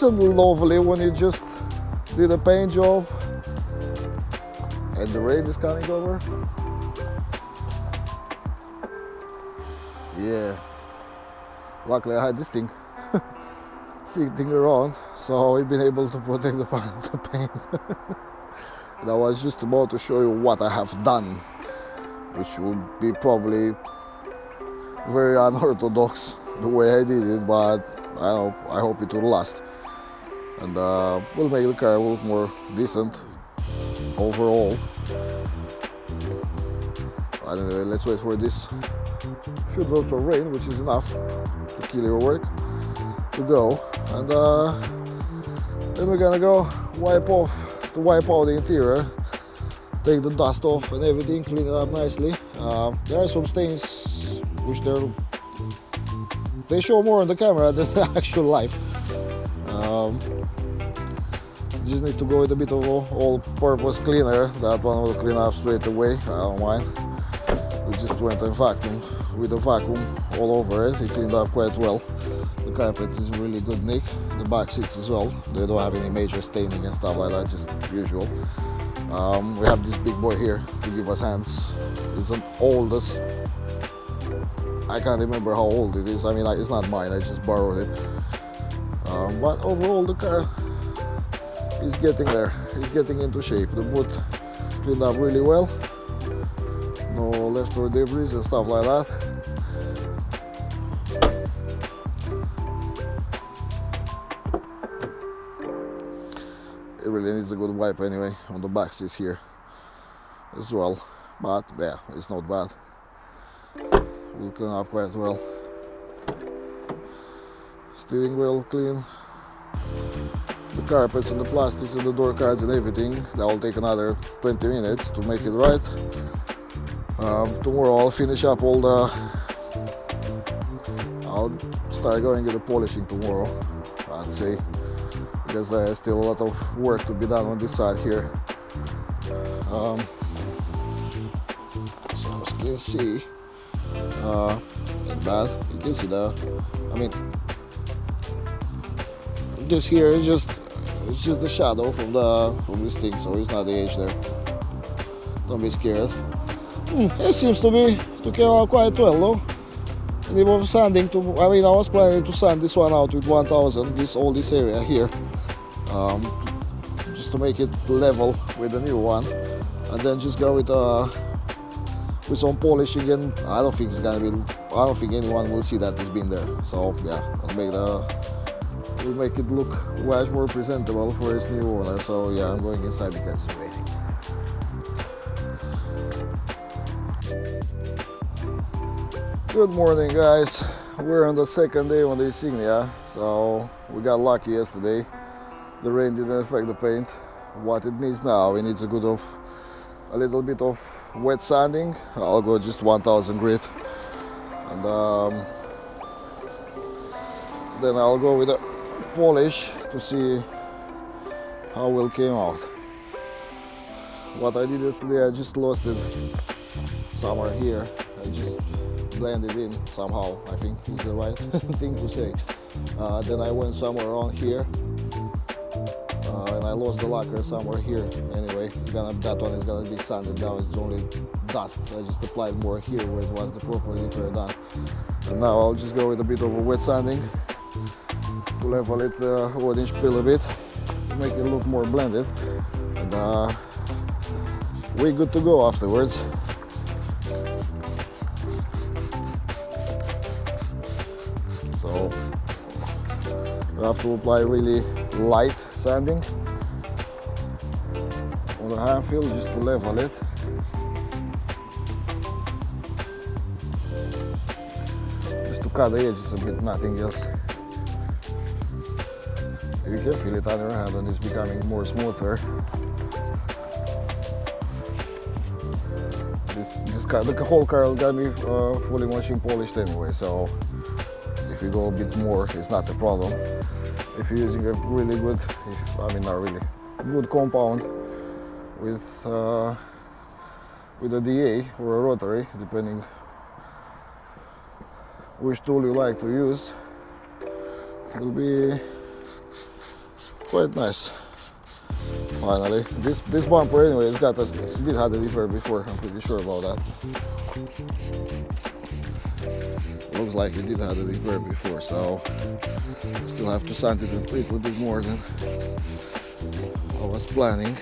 isn't lovely when you just did a paint job and the rain is coming over? Yeah. Luckily I had this thing sitting around, so we've been able to protect the paint. And I was just about to show you what I have done, which would be probably very unorthodox the way I did it, but I hope it will last. And will make the car look more decent overall. Anyway, let's wait for this few drops of rain, which is enough to kill your work, to go. And then we're gonna go wipe out the interior, take the dust off and everything, clean it up nicely. There are some stains which they show more on the camera than the actual life. Just need to go with a bit of all-purpose cleaner. That one will clean up straight away. I don't mind. We just went and vacuumed with a vacuum all over it. It cleaned up quite well. The carpet is in really good nick. The back seats as well. They don't have any major staining and stuff like that, just usual. We have this big boy here to give us hands. It's an oldest. I can't remember how old it is. I mean, it's not mine. I just borrowed it. But overall, the car is getting there. It's getting into shape. The boot cleaned up really well. No leftover debris and stuff like that. It really needs a good wipe anyway on the back seats here as well. But yeah, it's not bad. Will clean up quite well. Steering wheel clean. The carpets and the plastics and the door cards and everything, that will take another 20 minutes to make it right. Tomorrow I'll finish up all the... I'll start going with the polishing tomorrow, I'd say, because there's still a lot of work to be done on this side here. So as you can see, not bad. You can see I mean, this here is it's just the shadow from this thing, so it's not the edge there. Don't be scared. It seems to come out quite well though. And even sanding I was planning to sand this one out with 1000, all this area here, just to make it level with the new one, and then just go with some polishing. And I don't think anyone will see that it's been there. So yeah, we'll make it look much more presentable for its new owner. So yeah, I'm going inside because it's raining. Good morning, guys. We're on the second day on the Insignia, so we got lucky yesterday. The rain didn't affect the paint. What it needs now, it needs a little bit of wet sanding. I'll go just 1000 grit, and then I'll go with a polish to see how well came out. What I did yesterday, I just lost it somewhere here. I just blended in somehow, I think is the right thing to say. Then I went somewhere around here, and I lost the lacquer somewhere here. Anyway, that one is gonna be sanded down. It's only dust. I just applied more here where it was the proper repair done. And now I'll just go with a bit of a wet sanding to level it orange peel a bit, to make it look more blended, and we're good to go afterwards. So you have to apply really light sanding on the hand feel just to level it. Just to cut the edges a bit, nothing else. You can feel it on your hand and it's becoming more smoother. The whole car will get me fully machine polished anyway, so if you go a bit more, it's not a problem. If you're using a really good, not really, good compound with a DA or a rotary, depending which tool you like to use, it'll be Quite nice. Finally, this bumper anyway, it did have the reverb before. I'm pretty sure about that. Looks like it did have the reverb before, so still have to sand it a little bit more than I was planning.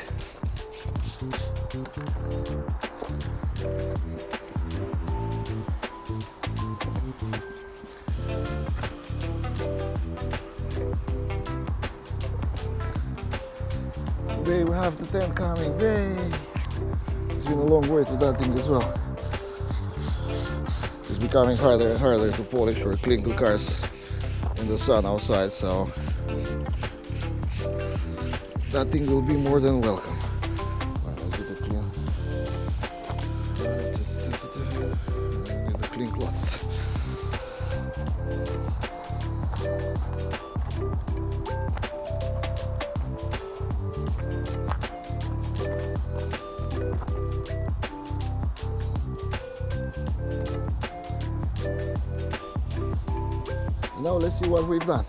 Today we have the tent coming. Yay! It's been a long way to that thing as well. It's becoming harder and harder to polish or clean the cars in the sun outside, so that thing will be more than welcome. Let's get it clean. Get the clean cloth. Now let's see what we've done.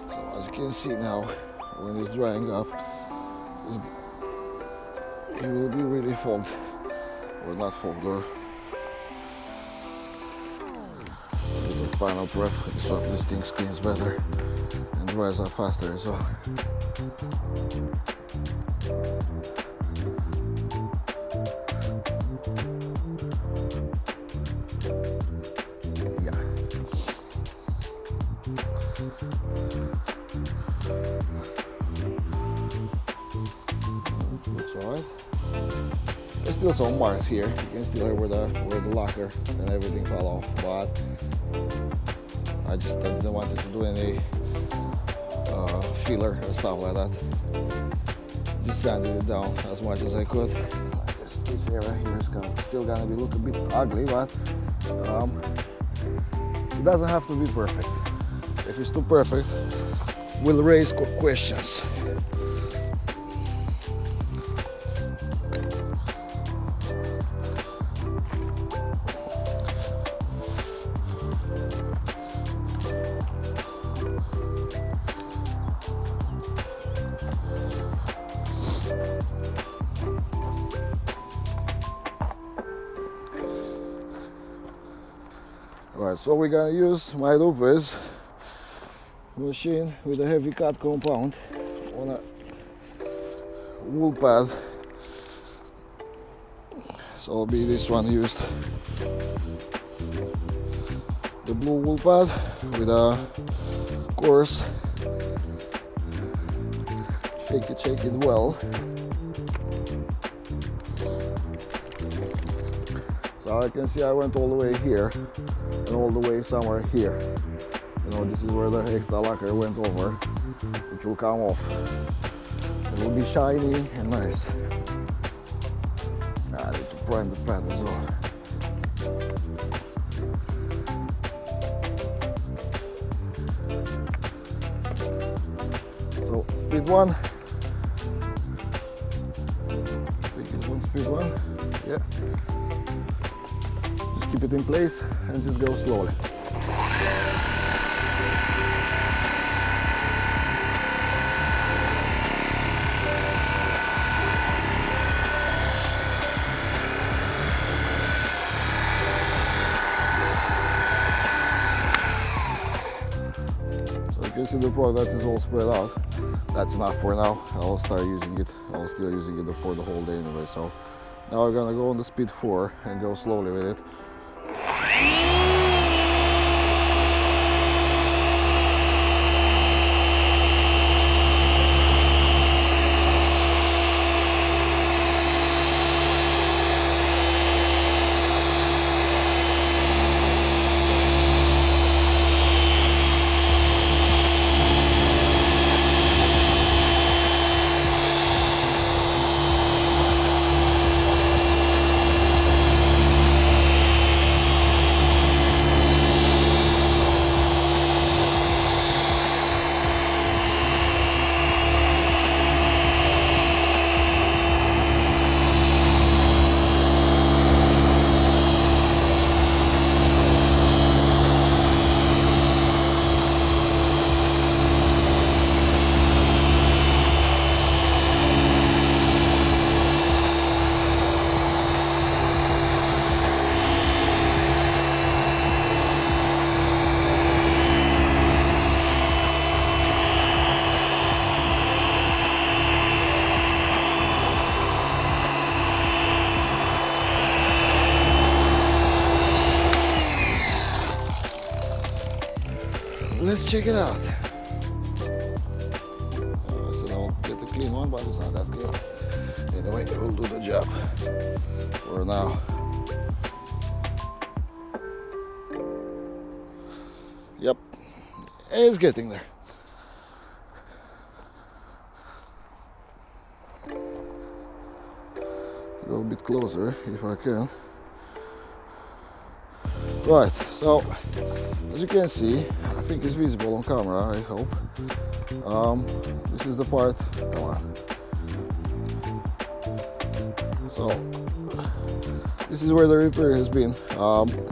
So as you can see now, when it's drying up, it will be really fogged, or not fogged, or a bit of final prep. So this thing cleans better and dries up faster as well. Looks alright. There's still some marks here. You can still hear where the locker and everything fell off, but I didn't want to do any filler and stuff like that. Just sanded it down as much as I could. This area here is still gonna be look a bit ugly, but it doesn't have to be perfect. If it's too perfect, we'll raise questions. Alright, so we're gonna use my Lupus machine with a heavy cut compound on a wool pad. So it'll be this one used. The blue wool pad with a coarse. Shake it well. So I can see I went all the way here and all the way somewhere here. You know, this is where the extra lacquer went over, which will come off. It will be shiny and nice. I need to prime the pad as well. So speed 1. I think it's on speed 1. Yeah. Just keep it in place and just go slowly. So you can see the product is all spread out. That's enough for now. I'll start using it. I'll still using it for the whole day anyway. So now we're gonna go on the speed 4 and go slowly with it. check it out. I said I'll get a clean one, but it's not that clean. Anyway, we'll do the job for now. Yep, it's getting there. Go a bit closer if I can. Right, so as you can see, I think it's visible on camera, I hope. This is the part, come on. So, this is where the repair has been.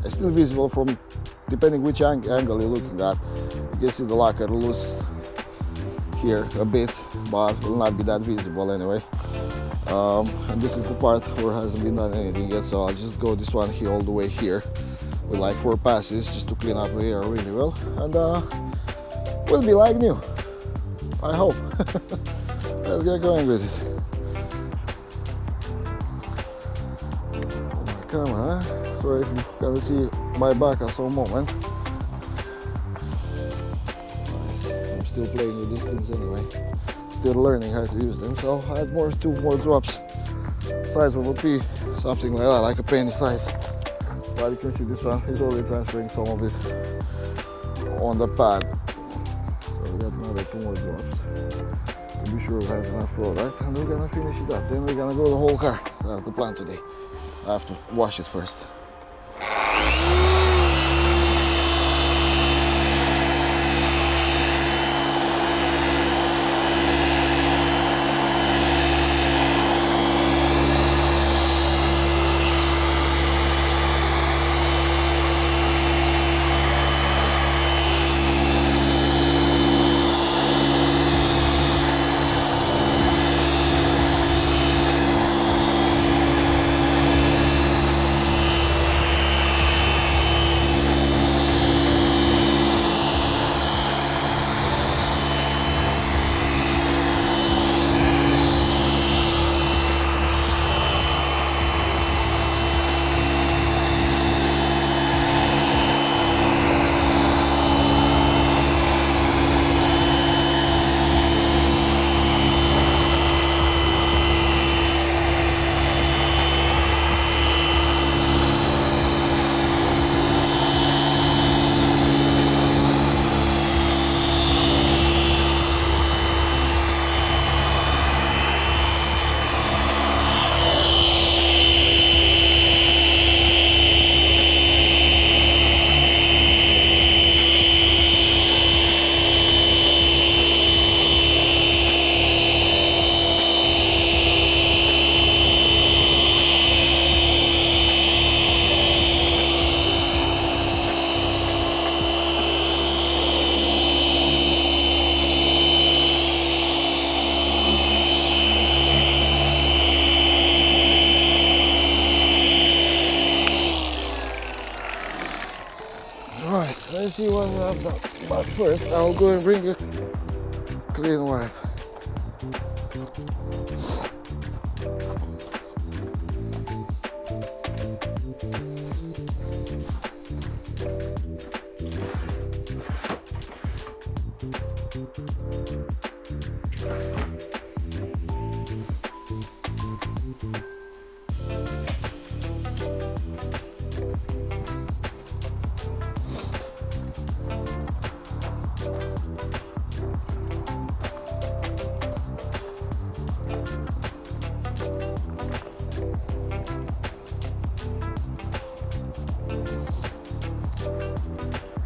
It's still visible from, depending which angle you're looking at. You can see the lacquer loose here a bit, but will not be that visible anyway. And this is the part where hasn't been done anything yet, so I'll just go this one here all the way here with like 4 passes just to clean up here really well, and will be like new, I hope. Let's get going with it. My camera, sorry if you can see my back at some moment. Right. I'm still playing with these things anyway, still learning how to use them, so I had 2 more drops, size of a pea, something like that, like a penny size. But you can see this one is already transferring some of it on the pad. So we got another 2 more drops to be sure we have enough product, and we're gonna finish it up. Then we're gonna go the whole car. That's the plan today. I have to wash it first. Right, let's see what we have done. But first, I'll go and bring a clean wipe.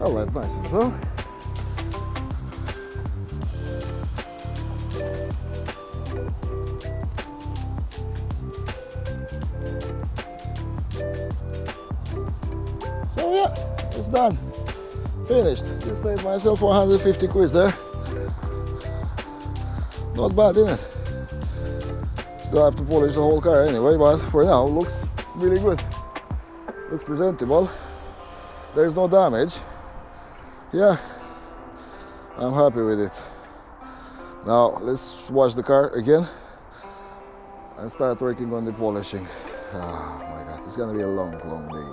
Oh, that's nice as well. So yeah, it's done. Finished. Just saved myself 150 quids there. Not bad, isn't it? Still have to polish the whole car anyway, but for now looks really good. Looks presentable. There's no damage. Yeah, I'm happy with it. Now let's wash the car again and start working on the polishing. Oh my god, it's gonna be a long day.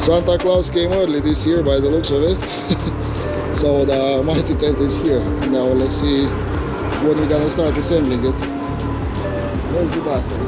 Santa Claus came early this year by the looks of it. So the mighty tent is here. Now let's see when we're gonna start assembling it. Lazy bastard.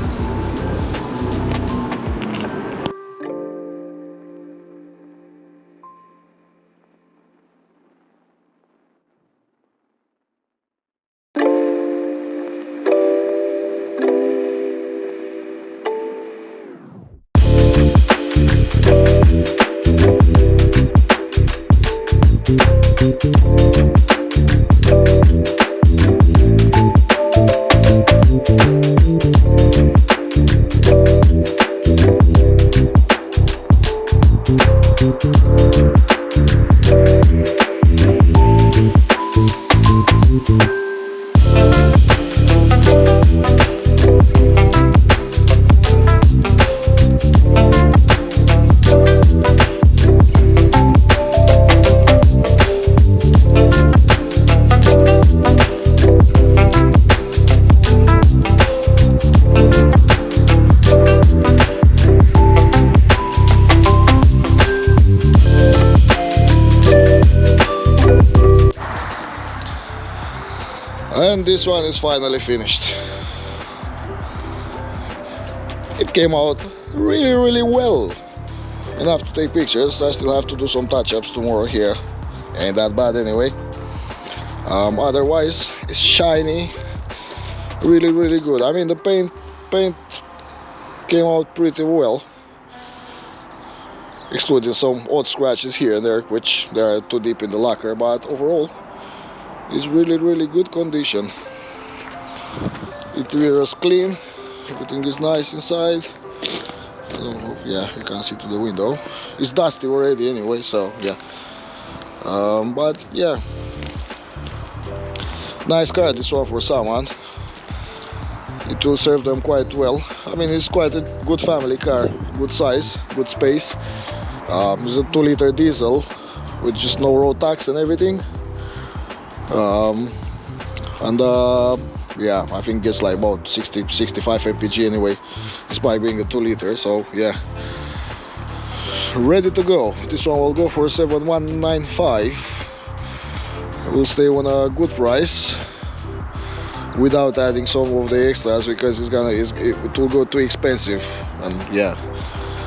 And this one is finally finished. It came out really well. Enough to take pictures. I still have to do some touch-ups tomorrow here. Ain't that bad anyway. Otherwise, it's shiny. Really good. I mean, the paint came out pretty well. Excluding some odd scratches here and there, which they are too deep in the lacquer, but overall it's really good condition. Interior is clean, everything is nice inside. I don't know, yeah, you can see to the window. It's dusty already anyway, so yeah. But yeah, nice car this one for someone. It will serve them quite well. I mean, it's quite a good family car, good size, good space. It's a 2-liter diesel with just no road tax and everything. Yeah, I think it's like about 60-65 mpg anyway, despite being a 2-liter. So yeah, ready to go. This one will go for 7,195. Will stay on a good price without adding some of the extras, because it will go too expensive. And yeah,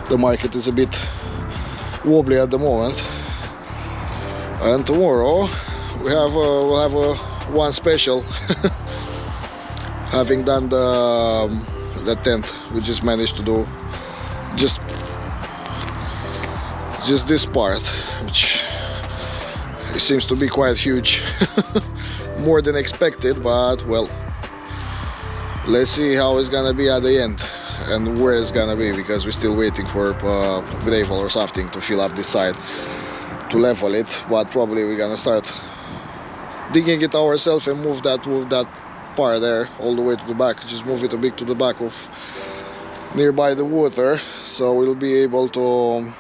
the market is a bit wobbly at the moment. And tomorrow we'll have one special. Having done the tent, we just managed to do just this part, which it seems to be quite huge. More than expected, but well, let's see how it's gonna be at the end and where it's gonna be, because we're still waiting for gravel or something to fill up this side to level it. But probably we're gonna start digging it ourselves and move that part there all the way to the back. Just move it a bit to the back of nearby the water, so we'll be able to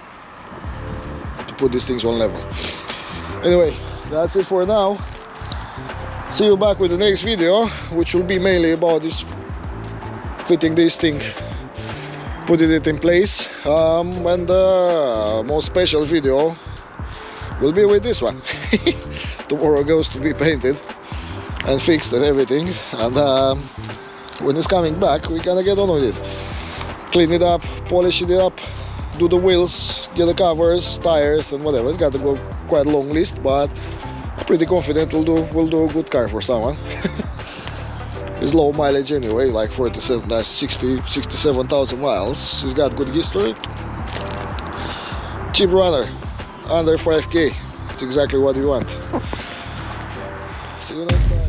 put these things on level. Anyway, that's it for now. See you back with the next video, which will be mainly about this, fitting this thing, putting it in place, and the most special video will be with this one. Tomorrow goes to be painted and fixed and everything, and when it's coming back, we're gonna get on with it, clean it up, polish it up, do the wheels, get the covers, tires and whatever. It's got to go quite a long list, but I'm pretty confident we'll do a good car for someone. It's low mileage anyway, like 67,000 miles. It's got good history, cheap runner, under 5k. It's exactly what you want. See you next time.